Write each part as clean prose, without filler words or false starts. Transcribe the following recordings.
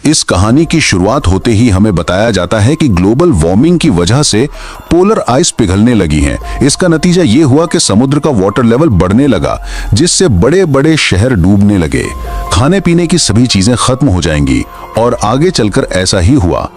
इस कहानी की शुरुआत होते ही हमें बताया जाता है कि ग्लोबल वार्मिंग की वजह से पोलर आइस पिघलने लगी हैं। इसका नतीजा ये हुआ कि समुद्र का वाटर लेवल बढ़ने लगा, जिससे बड़े बड़े शहर डूबने लगे। खाने पीने की सभी चीजें खत्म हो जाएंगी और आगे चलकर ऐसा ही हुआ।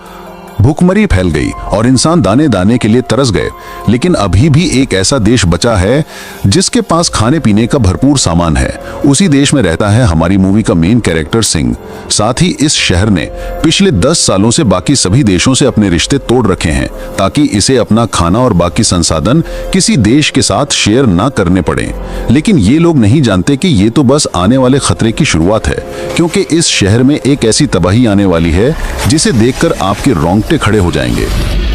भूखमरी फैल गई और इंसान दाने दाने के लिए तरस गए। लेकिन अभी भी एक ऐसा देश बचा है जिसके पास खाने पीने का भरपूर सामान है। उसी देश में रहता है हमारी मूवी का मेन कैरेक्टर सिंह। साथ ही इस शहर ने पिछले 10 सालों से बाकी सभी देशों से अपने रिश्ते तोड़ रखे हैं, ताकि इसे अपना खाना और बाकी संसाधन किसी देश के साथ शेयर ना करने पड़े। लेकिन ये लोग नहीं जानते कि ये तो बस आने वाले खतरे की शुरुआत है, क्योंकि इस शहर में एक ऐसी तबाही आने वाली है जिसे देखकर आपके रोंगटे खड़े हो जाएंगे।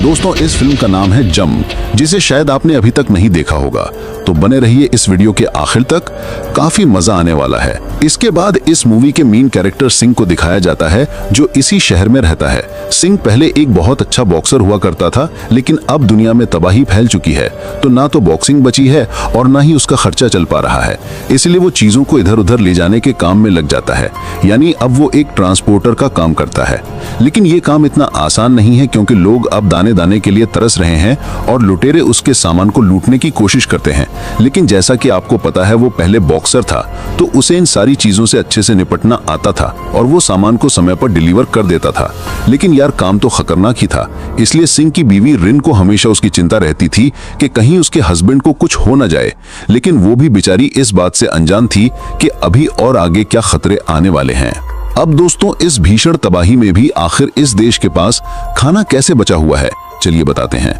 दोस्तों, इस फिल्म का नाम है जम, जिसे शायद आपने अभी तक नहीं देखा होगा। तो बने रहिए इस वीडियो के आखिर तक, काफी मजा आने वाला है। इसके बाद इस मूवी के मेन कैरेक्टर सिंह को दिखाया जाता है, जो इसी शहर में रहता है। सिंह पहले एक बहुत अच्छा बॉक्सर हुआ करता था, लेकिन अब दुनिया में तबाही फैल चुकी है, तो ना तो बॉक्सिंग बची है और ना ही उसका खर्चा चल पा रहा है। इसलिए वो चीजों को इधर उधर ले जाने के काम में लग जाता है, यानी अब वो एक ट्रांसपोर्टर का काम करता है। लेकिन ये काम इतना आसान नहीं है, क्योंकि लोग अब दाने दाने के लिए तरस रहे हैं और लुटेरे उसके सामान को लूटने की कोशिश करते हैं। लेकिन जैसा कि आपको पता है, वो पहले बॉक्सर था, तो उसे इन सारी चीजों से अच्छे से निपटना आता था और वो सामान को समय पर डिलीवर कर देता था। लेकिन यार, काम तो खतरनाक ही था। इसलिए सिंह की बीवी रिन को हमेशा उसकी चिंता रहती थी कि कहीं उसके हस्बैंड को कुछ हो न जाए। लेकिन वो भी बेचारी इस बात से अनजान थी कि अभी और आगे क्या खतरे आने वाले हैं। अब दोस्तों, इस भीषण तबाही में भी आखिर इस देश के पास खाना कैसे बचा हुआ है, चलिए बताते हैं।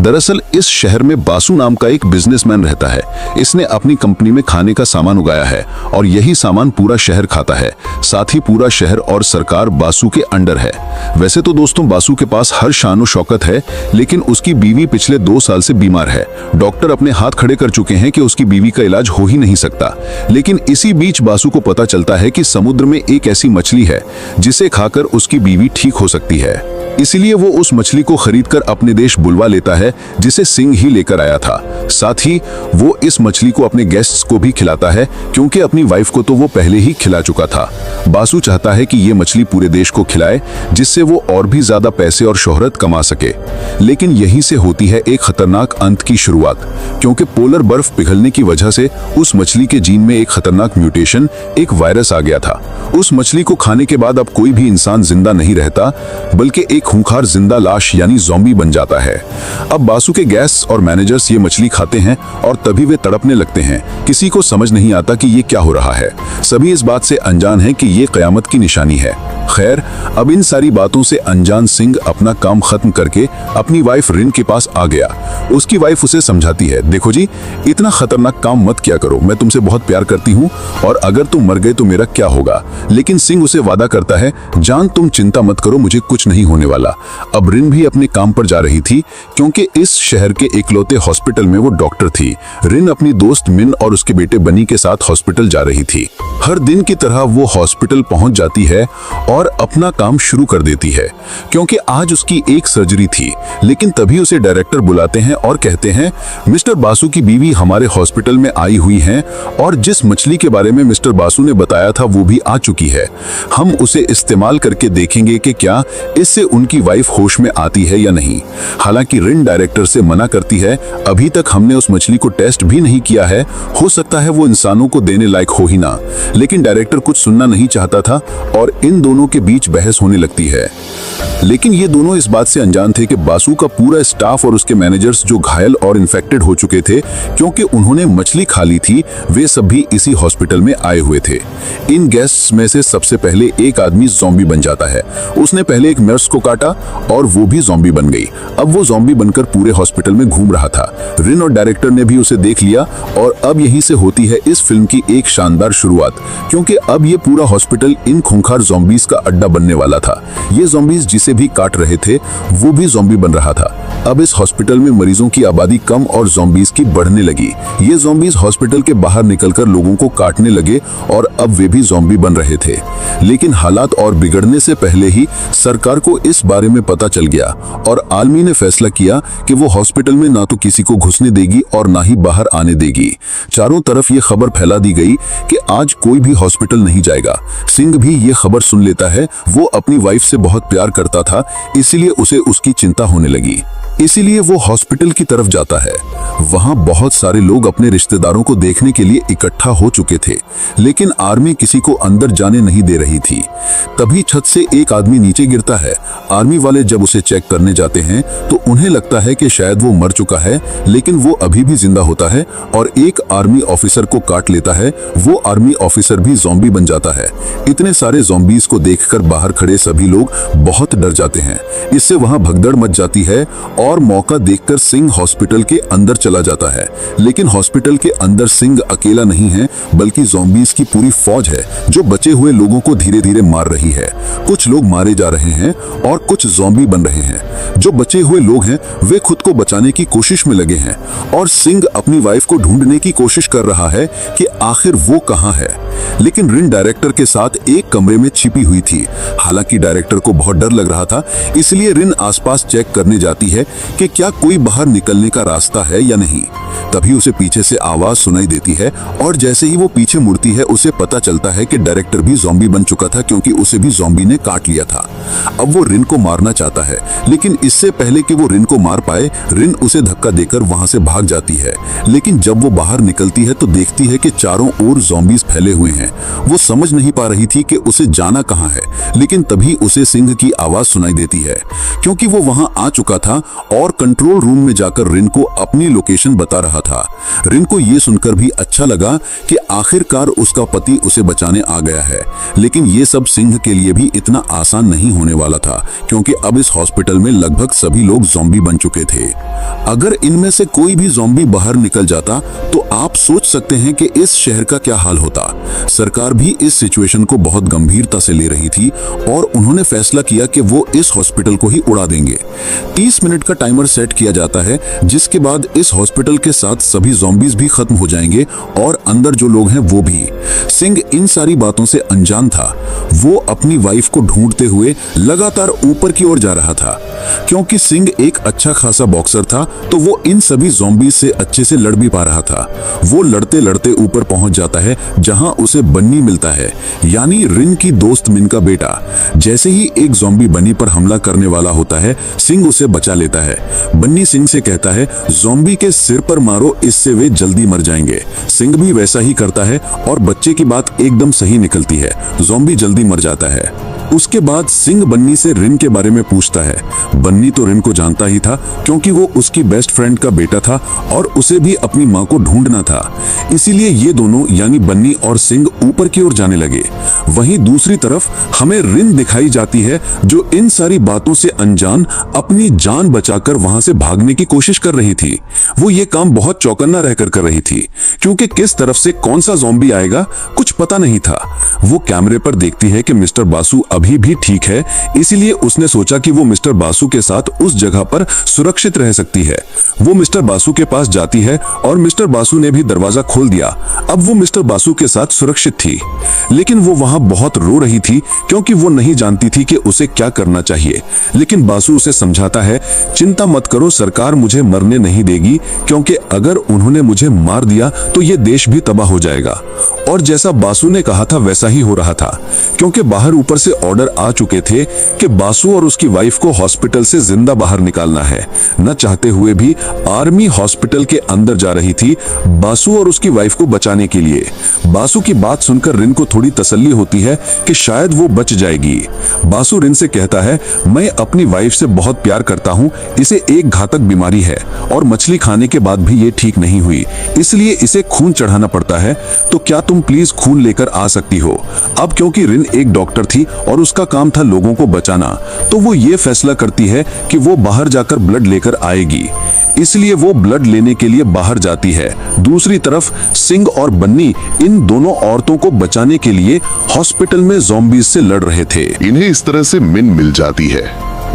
दरअसल इस शहर में बासु नाम का एक बिजनेसमैन रहता है। इसने अपनी कंपनी में खाने का सामान उगाया है और यही सामान पूरा शहर खाता है। साथ ही पूरा शहर और सरकार बासु के अंडर है। वैसे तो दोस्तों, बासु के पास हर शान और शौकत है, लेकिन उसकी बीवी पिछले 2 साल से बीमार है। डॉक्टर अपने हाथ खड़े कर चुके हैं कि उसकी बीवी का इलाज हो ही नहीं सकता। लेकिन इसी बीच बासु को पता चलता है कि समुद्र में एक ऐसी मछली है जिसे खाकर उसकी बीवी ठीक हो सकती है। इसलिए वो उस मछली को खरीदकर अपने देश बुलवा लेता है, जिसे सिंह ही लेकर आया था। साथ ही वो इस मछली को अपने गेस्ट्स को भी खिलाता है, क्योंकि अपनी वाइफ को तो वो पहले ही खिला चुका था। बासु चाहता है कि ये मछली पूरे देश को खिलाए, जिससे वो और भी ज्यादा पैसे और शोहरत कमा सके। लेकिन यहीं से होती है एक खतरनाक अंत की शुरुआत, क्योंकि पोलर बर्फ पिघलने की वजह से उस मछली के जीन में एक खतरनाक म्यूटेशन, एक वायरस आ गया था। उस मछली को खाने के बाद अब कोई भी इंसान जिंदा नहीं रहता, बल्कि एक खूंखार जिंदा लाश यानी ज़ॉम्बी बन जाता है। अब बासु के गेस्ट्स और मैनेजर्स ये मछली खाते हैं और तभी वे तड़पने लगते हैं। किसी को समझ नहीं आता कि ये क्या हो रहा है। सभी इस बात से अनजान हैं कि ये कयामत की निशानी है। खैर, अब इन सारी बातों से अनजान सिंह अपना काम खत्म करके अपनी वाइफ रिन के पास आ गया। उसकी वाइफ उसे समझाती है, देखो जी, इतना खतरनाक काम मत किया करो, मैं तुमसे बहुत प्यार करती हूँ और अगर तुम मर गए तो मेरा क्या होगा। लेकिन सिंह उसे वादा करता है, जान तुम चिंता मत करो, मुझे कुछ नहीं होने वाला। अब रिन भी अपने काम पर जा रही थी, क्योंकि इस शहर के इकलौते हॉस्पिटल में वो डॉक्टर थी। रिन अपनी दोस्त मिन और उसके बेटे बनी के साथ हॉस्पिटल जा रही थी। हर दिन की तरह वो हॉस्पिटल पहुंच जाती है और अपना काम शुरू कर देती है, क्योंकि आज उसकी एक सर्जरी थी। लेकिन तभी उसे डायरेक्टर बुलाते हैं और कहते हैं, मिस्टर बासु की बीवी हमारे हॉस्पिटल में आई हुई हैं और जिस मछली के बारे में मिस्टर बासु ने बताया था वो भी आ चुकी है। हम उसे इस्तेमाल करके देखेंगे कि क्या इससे उनकी वाइफ होश में आती है या नहीं। हालांकि रिन डायरेक्टर से मना करती है, अभी तक हमने उस मछली को टेस्ट भी नहीं किया है, हो सकता है वो इंसानों को देने लायक हो ही ना। लेकिन डायरेक्टर कुछ सुनना नहीं चाहता था और इन दोनों के बीच बहस होने लगती है। लेकिन ये दोनों इस बात से अनजान थे कि बासु का पूरा स्टाफ और उसके मैनेजर्स जो घायल और इन्फेक्टेड हो चुके थे, क्योंकि उन्होंने मछली खा ली थी, वे सब भी इसी हॉस्पिटल में आए हुए थे। इन गेस्ट्स में से सबसे पहले एक आदमी ज़ॉम्बी बन जाता है। उसने पहले एक नर्स को काटा और वो भी ज़ॉम्बी बन गई। अब वो ज़ॉम्बी बनकर पूरे हॉस्पिटल में घूम रहा था। रिन और डायरेक्टर ने भी उसे देख लिया और अब यहीं से होती है इस फिल्म की एक शानदार शुरुआत, क्योंकि अब ये पूरा हॉस्पिटल इन खूंखार ज़ॉम्बीज का अड्डा बनने वाला था। ये ज़ॉम्बीज जिसे भी काट रहे थे वो भी ज़ॉम्बी बन रहा था। अब इस हॉस्पिटल में मरीजों की आबादी कम और ज़ॉम्बीज की बढ़ने लगी। ये ज़ॉम्बीज हॉस्पिटल के बाहर निकलकर लोगों को काटने लगे और अब वे भी ज़ॉम्बी बन रहे थे। लेकिन हालात और बिगड़ने से पहले ही सरकार को इस इस बारे में पता चल गया और आर्मी ने फैसला किया कि वो हॉस्पिटल में ना तो किसी को घुसने देगी और ना ही बाहर आने देगी। चारों तरफ ये खबर फैला दी गई कि आज कोई भी हॉस्पिटल नहीं जाएगा। सिंह भी ये खबर सुन लेता है। वो अपनी वाइफ से बहुत प्यार करता था, इसलिए उसे उसकी चिंता होने लगी। इसीलिए वो हॉस्पिटल की तरफ जाता है। वहां बहुत सारे लोग अपने रिश्तेदारों को देखने के लिए इकट्ठा हो चुके थे, लेकिन आर्मी किसी को अंदर जाने नहीं दे रही थी। तभी छत से एक आदमी नीचे गिरता है। आर्मी वाले जब उसे चेक करने जाते हैं तो उन्हें लगता है कि शायद वो मर चुका है, लेकिन वो अभी भी जिंदा होता है और एक आर्मी ऑफिसर को काट लेता है। वो आर्मी ऑफिसर भी ज़ॉम्बी बन जाता है। इतने सारे ज़ॉम्बीज को देखकर बाहर खड़े सभी लोग बहुत डर जाते हैं। इससे वहां भगदड़ मच जाती है और मौका देखकर सिंह हॉस्पिटल के अंदर चला जाता है। लेकिन हॉस्पिटल के अंदर सिंह अकेला नहीं है, बल्कि ज़ॉम्बीज की पूरी फौज है जो बचे हुए लोगों को धीरे धीरे मार रही है। कुछ लोग मारे जा रहे हैं और कुछ ज़ॉम्बी बन रहे हैं। जो बचे हुए लोग हैं वे खुद को बचाने की कोशिश में लगे हैं और सिंह अपनी वाइफ को ढूंढने की कोशिश कर रहा है कि आखिर वो कहां है। लेकिन रिन डायरेक्टर के साथ एक कमरे में छिपी हुई थी। हालांकि डायरेक्टर को बहुत डर लग रहा था, इसलिए रिन आसपास चेक करने जाती है कि क्या कोई बाहर निकलने का रास्ता है या नहीं। तभी उसे पीछे से आवाज सुनाई देती है और जैसे ही वो पीछे मुड़ती है उसे पता चलता है कि डायरेक्टर भी ज़ॉम्बी बन चुका था, क्योंकि उसे भी ज़ॉम्बी ने काट लिया था। अब वो रिन को मारना चाहता है, लेकिन इससे पहले कि वो रिन को मार पाए, रिन उसे धक्का देकर वहां से भाग जाती है। लेकिन जब वो बाहर निकलती है तो देखती है कि चारों ओर ज़ॉम्बीज फैले हुए हैं। वो समझ नहीं पा रही थी कि उसे जाना कहां है, लेकिन तभी उसे सिंह की आवाज सुनाई देती है, क्योंकि वो वहां आ चुका था और कंट्रोल रूम में जाकर रिन को अपनी लोकेशन बता रहा था। रिन को ये सुनकर भी अच्छा लगा कि आखिरकार उसका पति उसे बचाने आ गया है। लेकिन ये सब सिंह के लिए भी इतना आसान नहीं होने वाला था, क्योंकि अब इस हॉस्पिटल में लगभग सभी लोग ज़ॉम्बी बन चुके थे। अगर इनमें से कोई भी ज़ॉम्बी बाहर निकल जाता तो आप सोच सकते हैं कि इस शहर का क्या हाल होता। सरकार भी इस सिचुएशन को बहुत गंभीरता से ले रही थी और उन्होंने फैसला किया कि वो इस हॉस्पिटल को ही उड़ा देंगे। 30 मिनट का टाइमर सेट किया जाता है, जिसके बाद इस हॉस्पिटल के साथ सभी ज़ॉम्बीज भी खत्म हो जाएंगे और अंदर जो लोग हैं वो भी। सिंह इन सारी बातों से अनजान था। वो अपनी वाइफ को ढूंढते हुए लगातार ऊपर की ओर जा रहा था। क्योंकि सिंह एक अच्छा खासा बॉक्सर था तो वो इन सभी ज़ॉम्बीज से अच्छे से लड़ भी पा रहा था। वो लड़ते लड़ते ऊपर पहुंच जाता है, जहां उसे बन्नी मिलता है, यानी रिन की दोस्त मिन का बेटा। जैसे ही एक ज़ॉम्बी बन्नी पर हमला करने वाला होता है, सिंह उसे बचा लेता है। बन्नी सिंह से कहता है, ज़ॉम्बी के सिर पर मारो, इससे वे जल्दी मर जाएंगे। सिंह भी वैसा ही करता है और बच्चे की बात एकदम सही निकलती है। ज़ॉम्बी जल्दी मर जाता है। उसके बाद सिंह बन्नी से रिन के बारे में पूछता है। बन्नी तो रिन को जानता ही था, क्योंकि वो उसकी बेस्ट फ्रेंड का बेटा था और उसे भी अपनी माँ को ढूंढना था। इसीलिए ये दोनों यानी बन्नी और सिंह ऊपर की ओर जाने लगे। वहीं दूसरी तरफ हमें रिन दिखाई जाती है, जो इन सारी बातों से अनजान अपनी जान बचाकर वहां से भागने की कोशिश कर रही थी। वो ये काम बहुत चौकन्ना रहकर कर रही थी, क्योंकि किस तरफ से कौन सा ज़ॉम्बी आएगा कुछ पता नहीं था। वो कैमरे पर देखती है कि मिस्टर बासु अभी भी ठीक है, इसीलिए उसने सोचा कि वो मिस्टर बासु के साथ उस जगह पर सुरक्षित रह सकती है। वो मिस्टर बासु के पास जाती है और मिस्टर बासु ने भी दरवाजा खोल दिया। अब वो मिस्टर बासु के साथ सुरक्षित थी, लेकिन वो वहां बहुत रो रही थी, क्योंकि वो नहीं जानती थी कि उसे क्या करना चाहिए। लेकिन बासु उसे समझाता है, चिंता मत करो, सरकार मुझे मरने नहीं देगी, क्योंकि अगर उन्होंने मुझे मार दिया तो ये देश भी तबाह हो जाएगा। और जैसा बासु ने कहा था वैसा ही हो रहा था, क्योंकि बाहर ऊपर से ऑर्डर आ चुके थे कि बासु और उसकी वाइफ को हॉस्पिटल से जिंदा बाहर निकालना है। न चाहते हुए भी आर्मी हॉस्पिटल के अंदर जा रही थी बासु और उसकी वाइफ को बचाने के लिए। बासु की बात सुनकर रिन को थोड़ी तसल्ली होती है कि शायद वो बच जाएगी। बासु रिन से कहता है, मैं अपनी वाइफ से बहुत प्यार करता हूँ, इसे एक घातक बीमारी है और मछली खाने के बाद भी ये ठीक नहीं हुई, इसलिए इसे खून चढ़ाना पड़ता है, तो क्या तुम प्लीज खून लेकर आ सकती हो। अब क्योंकि रिन एक डॉक्टर थी और उसका काम था लोगों को बचाना, तो वो ये फैसला करती है कि वो बाहर जाकर ब्लड लेकर आएगी। इसलिए वो ब्लड लेने के लिए बाहर जाती है। दूसरी तरफ सिंह और बन्नी इन दोनों औरतों को बचाने के लिए हॉस्पिटल में ज़ॉम्बीज से लड़ रहे थे। इन्हें इस तरह से मिन मिल जाती है।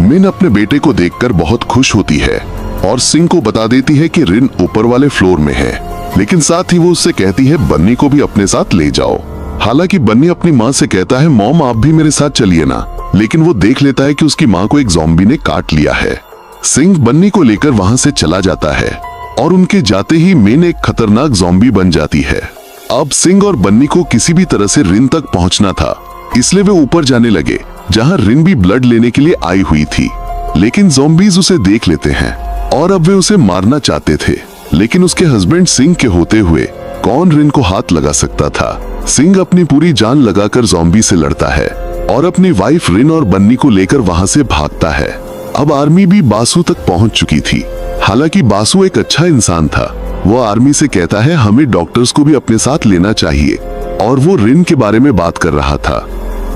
मिन अपने बेटे को देखकर बहुत खुश होती है और सिंह को बता देती है कि रिन ऊपर वाले फ्लोर में है, लेकिन साथ ही वो उससे कहती है बन्नी को भी अपने साथ ले जाओ। हालांकि बन्नी अपनी माँ से कहता है, मॉम आप भी मेरे साथ चलिए ना, लेकिन वो देख लेता है कि उसकी माँ को एक ज़ॉम्बी ने काट लिया है। सिंह बन्नी को लेकर वहां से चला जाता है और उनके जाते ही मेन एक खतरनाक ज़ॉम्बी बन जाती है। अब सिंह और बन्नी को किसी भी तरह से रिन तक पहुंचना था, इसलिए वे ऊपर जाने लगे जहां रिन भी ब्लड लेने के लिए आई हुई थी। लेकिन ज़ॉम्बीज उसे देख लेते हैं और अब वे उसे मारना चाहते थे, लेकिन उसके हस्बैंड सिंह के होते हुए कौन रिन को हाथ लगा सकता था। सिंह अपनी पूरी जान लगाकर ज़ॉम्बी से लड़ता है और अपनी वाइफ रिन और बन्नी को लेकर वहां से भागता है। अब आर्मी भी बासु तक पहुंच चुकी थी। हालांकि बासु एक अच्छा इंसान था। वो आर्मी से कहता है हमें डॉक्टर्स को भी अपने साथ लेना चाहिए, और वो रिन के बारे में बात कर रहा था।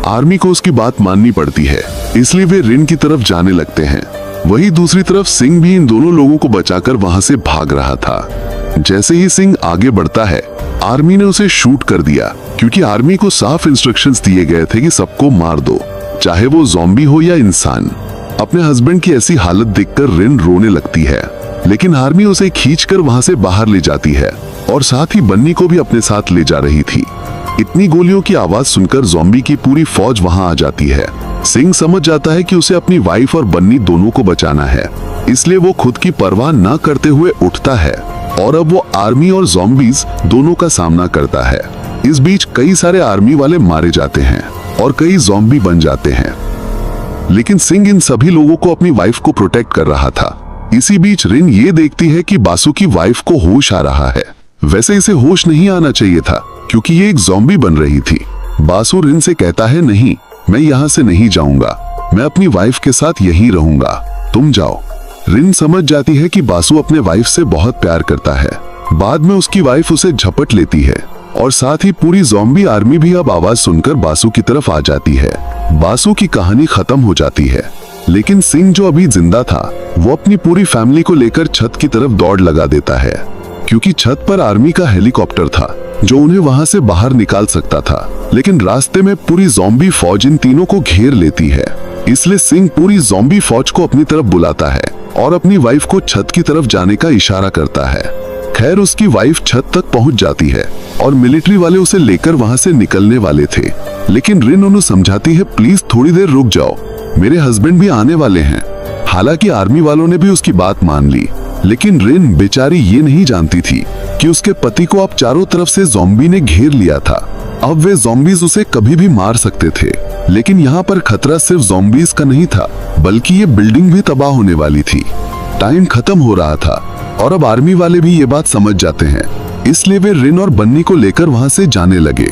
आर्मी को उसकी बात माननी पड़ती है, इसलिए वे रिन की तरफ जाने लगते हैं। वही दूसरी तरफ सिंह भी इन दोनों लोगों को बचाकर वहां से भाग रहा था। जैसे ही सिंह आगे बढ़ता है, आर्मी ने उसे शूट कर दिया, क्योंकि आर्मी को साफ इंस्ट्रक्शंस दिए गए थे कि सबको मार दो, चाहे वो ज़ॉम्बी हो या इंसान। अपने हस्बैंड की ऐसी हालत देखकर रिन रोने लगती है, लेकिन आर्मी उसे खींचकर वहां से बाहर ले जाती है और साथ ही बन्नी को भी अपने साथ ले जा रही थी। इतनी गोलियों की आवाज सुनकर ज़ॉम्बी की पूरी फौज वहां आ जाती है। सिंह समझ जाता है कि उसे अपनी वाइफ और बन्नी दोनों को बचाना है, इसलिए वो खुद की परवाह न करते हुए उठता है और अब वो आर्मी और ज़ॉम्बीज दोनों का सामना करता है। इस बीच कई सारे आर्मी वाले मारे जाते हैं और कई ज़ॉम्बी बन जाते हैं, लेकिन सिंह इन सभी लोगों को अपनी वाइफ को प्रोटेक्ट कर रहा था। इसी बीच रिन ये देखती है कि बासु की वाइफ को होश आ रहा है। वैसे इसे होश नहीं आना चाहिए था, क्योंकि ये एक ज़ॉम्बी बन रही थी। बासु रिन से कहता है नहीं, मैं यहाँ से नहीं जाऊंगा, मैं अपनी वाइफ के साथ यहीं रहूंगा, तुम जाओ। रिन समझ जाती है कि बासु अपने वाइफ से बहुत प्यार करता है। बाद में उसकी वाइफ उसे झपट लेती है और साथ ही पूरी ज़ॉम्बी आर्मी भी अब आवाज सुनकर बासु की तरफ आ जाती है। बासु की कहानी खत्म हो जाती है, लेकिन सिंह जो अभी जिंदा था वो अपनी पूरी फैमिली को लेकर छत की तरफ दौड़ लगा देता है, क्योंकि छत पर आर्मी का हेलीकॉप्टर था जो उन्हें वहां से बाहर निकाल सकता था। लेकिन रास्ते में पूरी ज़ॉम्बी फौज इन तीनों को घेर लेती है, इसलिए सिंह पूरी ज़ॉम्बी फौज को अपनी तरफ बुलाता है और अपनी वाइफ को छत की तरफ जाने का इशारा करता है। खैर उसकी वाइफ छत तक पहुंच जाती है और मिलिट्री वाले उसे लेकर वहां से निकलने वाले थे, लेकिन रिन उन्हें समझाती है प्लीज थोड़ी देर रुक जाओ, मेरे हस्बैंड भी आने वाले हैं। हालांकि आर्मी वालों ने भी उसकी बात मान ली, लेकिन रिन बेचारी ये नहीं जानती थी कि उसके पति को अब चारों तरफ से ज़ॉम्बी ने घेर लिया था। अब वे ज़ॉम्बीज उसे कभी भी मार सकते थे, लेकिन यहाँ पर खतरा सिर्फ ज़ॉम्बीज का नहीं था, बल्कि ये बिल्डिंग भी तबाह होने वाली थी। टाइम खत्म हो रहा था और अब आर्मी वाले भी ये बात समझ जाते हैं, इसलिए वे रिन और बन्नी को लेकर वहां से जाने लगे।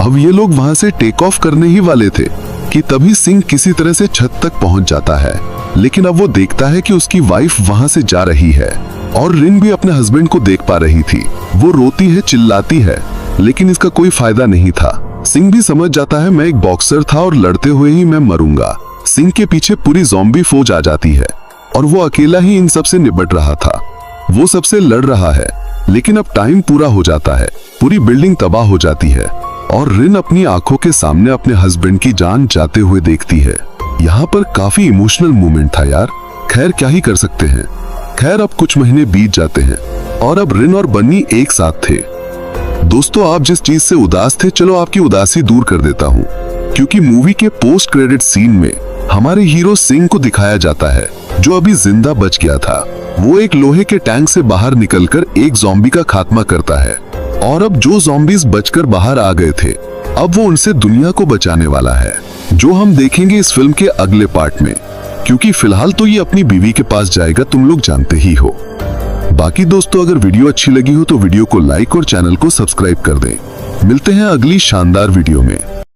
अब ये लोग वहां से टेक ऑफ करने ही वाले थे कि तभी सिंह किसी तरह से छत तक पहुंच जाता है, लेकिन अब वो देखता है कि उसकी वाइफ वहां से जा रही है और रिन भी अपने हस्बैंड को देख पा रही थी। वो रोती है, चिल्लाती है, लेकिन इसका कोई फायदा नहीं था। सिंह भी समझ जाता है मैं एक बॉक्सर था और लड़ते हुए ही मैं मरूंगा। सिंह के पीछे पूरी ज़ॉम्बी फौज आ जाती है और वो अकेला ही इन सब से निपट रहा था। वो सबसे लड़ रहा है, लेकिन अब टाइम पूरा हो जाता है, पूरी बिल्डिंग तबाह हो जाती है और रिन अपनी आंखों के सामने अपने हस्बैंड की जान जाते हुए देखती है। यहाँ पर काफी इमोशनल मोमेंट था यार। खैर क्या ही कर सकते हैं। खैर अब कुछ महीने बीत जाते हैं और अब रिन और बन्नी एक साथ थे। दोस्तों आप जिस चीज से उदास थे, चलो आपकी उदासी दूर कर देता हूँ, क्योंकि मूवी के पोस्ट क्रेडिट सीन में हमारे हीरो सिंह को दिखाया जाता है जो अभी जिंदा बच गया था। वो एक लोहे के टैंक से बाहर निकलकर एक ज़ॉम्बी का खात्मा करता है और अब जो ज़ॉम्बीज बचकर बाहर आ गए थे, अब वो उनसे दुनिया को बचाने वाला है, जो हम देखेंगे इस फिल्म के अगले पार्ट में। क्योंकि फिलहाल तो ये अपनी बीवी के पास जाएगा, तुम लोग जानते ही हो। बाकी दोस्तों अगर वीडियो अच्छी लगी हो तो वीडियो को लाइक और चैनल को सब्सक्राइब कर दें। मिलते हैं अगली शानदार वीडियो में।